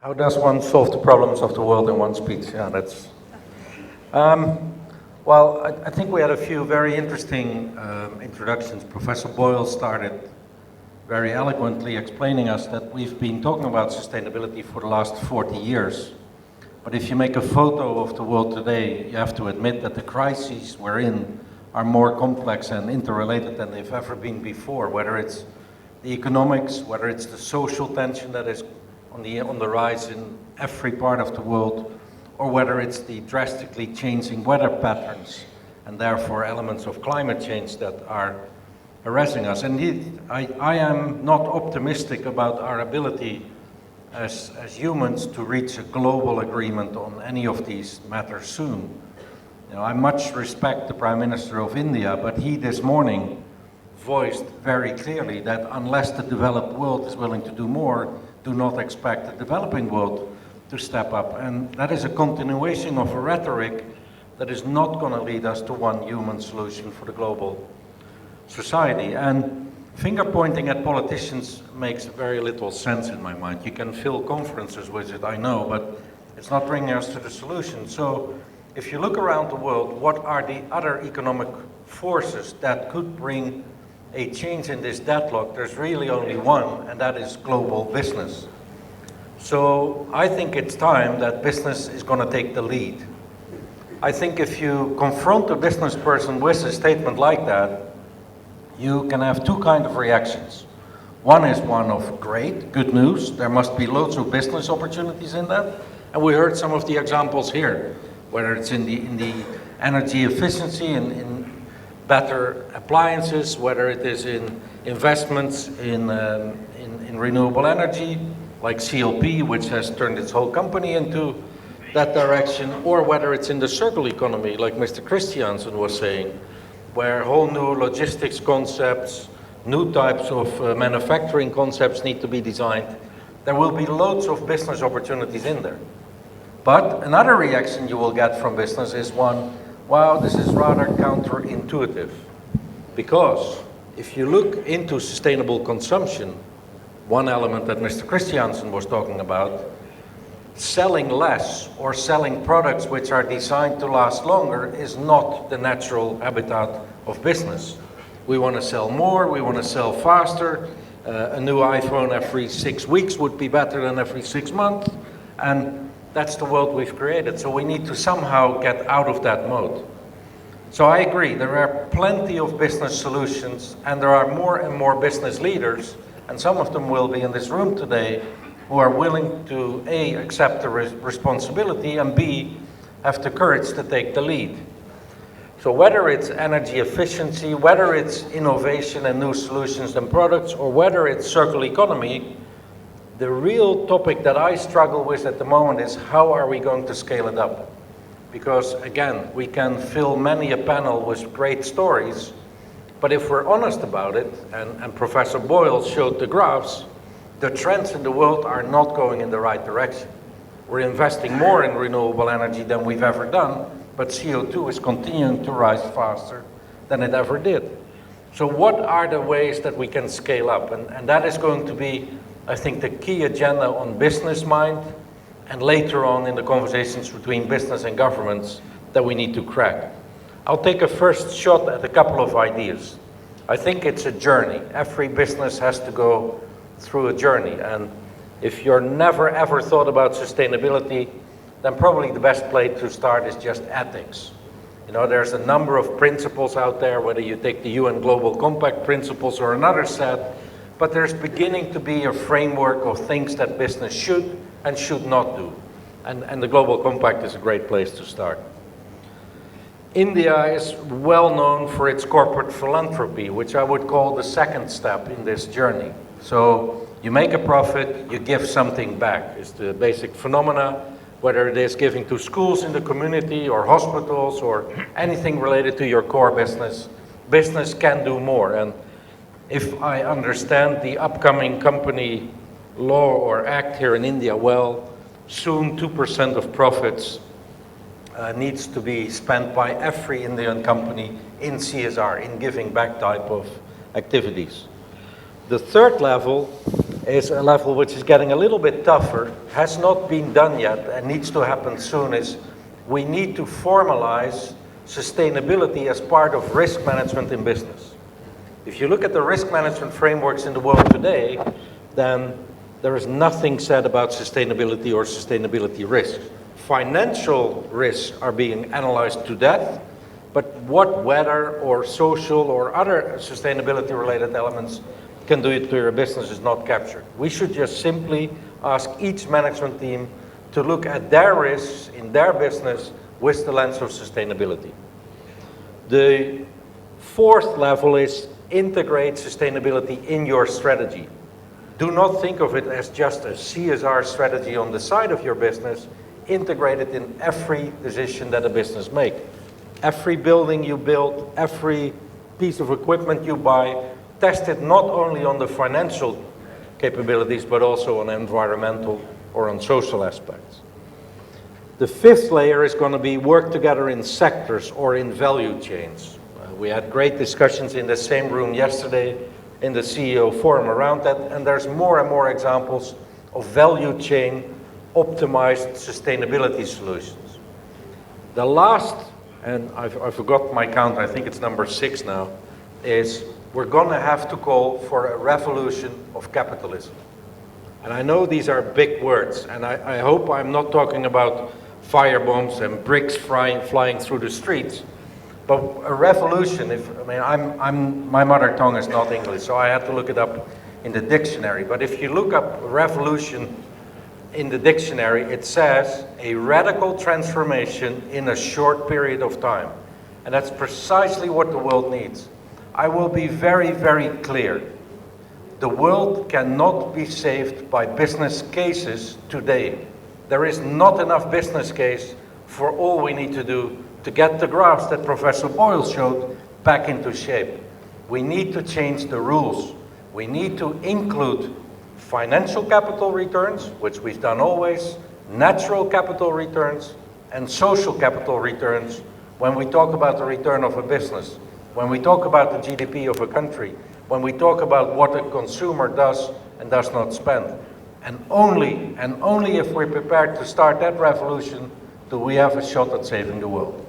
How does one solve the problems of the world in one speech? Yeah, that's. Well, I think we had a few very interesting introductions. Professor Boyle started very eloquently explaining us that we've been talking about sustainability for the last 40 years. But if you make a photo of the world today, you have to admit that the crises we're in are more complex and interrelated than they've ever been before, whether it's the economics, whether it's the social tension that is on the rise in every part of the world, or whether it's the drastically changing weather patterns and therefore elements of climate change that are harassing us. Indeed, I am not optimistic about our ability as humans to reach a global agreement on any of these matters soon. You know, I much respect the Prime Minister of India, but he this morning voiced very clearly that unless the developed world is willing to do more, do not expect the developing world to step up. And that is a continuation of a rhetoric that is not going to lead us to one human solution for the global society. And finger pointing at politicians makes very little sense in my mind. You can fill conferences with it, I know, but it's not bringing us to the solution. So if you look around the world, what are the other economic forces that could bring a change in this deadlock? There's really only one, and that is global business. So I think it's time that business is going to take the lead. I think if you confront a business person with a statement like that, you can have two kinds of reactions. One is one of great, good news. There must be loads of business opportunities in that. And we heard some of the examples here, whether it's in the energy efficiency, in better appliances, whether it is in investments in renewable energy, like CLP, which has turned its whole company into that direction, or whether it's in the circular economy, like Mr. Christiansen was saying, where whole new logistics concepts, new types of manufacturing concepts need to be designed. There will be loads of business opportunities in there. But another reaction you will get from business is one, wow, this is rather counterintuitive. Because if you look into sustainable consumption, one element that Mr. Christiansen was talking about, selling less or selling products which are designed to last longer is not the natural habitat of business. We want to sell more, we want to sell faster. A new iPhone every 6 weeks would be better than every 6 months. And that's the world we've created. So we need to somehow get out of that mode. So I agree, there are plenty of business solutions, and there are more and more business leaders, and some of them will be in this room today, who are willing to A, accept the responsibility, and B, have the courage to take the lead. So whether it's energy efficiency, whether it's innovation and new solutions and products, or whether it's circular economy, the real topic that I struggle with at the moment is how are we going to scale it up? Because again, we can fill many a panel with great stories, but if we're honest about it, and Professor Boyle showed the graphs, the trends in the world are not going in the right direction. We're investing more in renewable energy than we've ever done, but CO2 is continuing to rise faster than it ever did. So what are the ways that we can scale up? And that is going to be, I think, the key agenda on Business Mind, and later on in the conversations between business and governments that we need to crack. I'll take a first shot at a couple of ideas. I think it's a journey. Every business has to go through a journey, and if you're never ever thought about sustainability, then probably the best place to start is just ethics. You know, there's a number of principles out there, whether you take the UN Global Compact principles or another set, but there's beginning to be a framework of things that business should and should not do. And the Global Compact is a great place to start. India is well known for its corporate philanthropy, which I would call the second step in this journey. So you make a profit, you give something back. It's the basic phenomena, whether it is giving to schools in the community or hospitals or anything related to your core business. Business can do more. And if I understand the upcoming company law or act here in India well, soon 2% of profits needs to be spent by every Indian company in CSR, in giving back type of activities. The third level is a level which is getting a little bit tougher, has not been done yet, and needs to happen soon, is we need to formalize sustainability as part of risk management in business. If you look at the risk management frameworks in the world today, then there is nothing said about sustainability or sustainability risks. Financial risks are being analyzed to death, but what weather or social or other sustainability related elements can do it to your business is not captured. We should just simply ask each management team to look at their risks in their business with the lens of sustainability. The fourth level is integrate sustainability in your strategy. Do not think of it as just a CSR strategy on the side of your business. Integrate it in every decision that a business makes. Every building you build, every piece of equipment you buy, test it not only on the financial capabilities, but also on environmental or on social aspects. The fifth layer is going to be work together in sectors or in value chains. We had great discussions in the same room yesterday in the CEO forum around that, and there's more and more examples of value chain optimized sustainability solutions. The last, and I forgot my count, I think it's number 6 now, is we're going to have to call for a revolution of capitalism. And I know these are big words, and I hope I'm not talking about firebombs and bricks flying through the streets. But a revolution, my mother tongue is not English, so I had to look it up in the dictionary. But if you look up revolution in the dictionary, it says a radical transformation in a short period of time. And that's precisely what the world needs. I will be very, very clear. The world cannot be saved by business cases today. There is not enough business case for all we need to do to get the graphs that Professor Boyle showed back into shape. We need to change the rules. We need to include financial capital returns, which we've done always, natural capital returns, and social capital returns when we talk about the return of a business, when we talk about the GDP of a country, when we talk about what a consumer does and does not spend. And only if we're prepared to start that revolution do we have a shot at saving the world.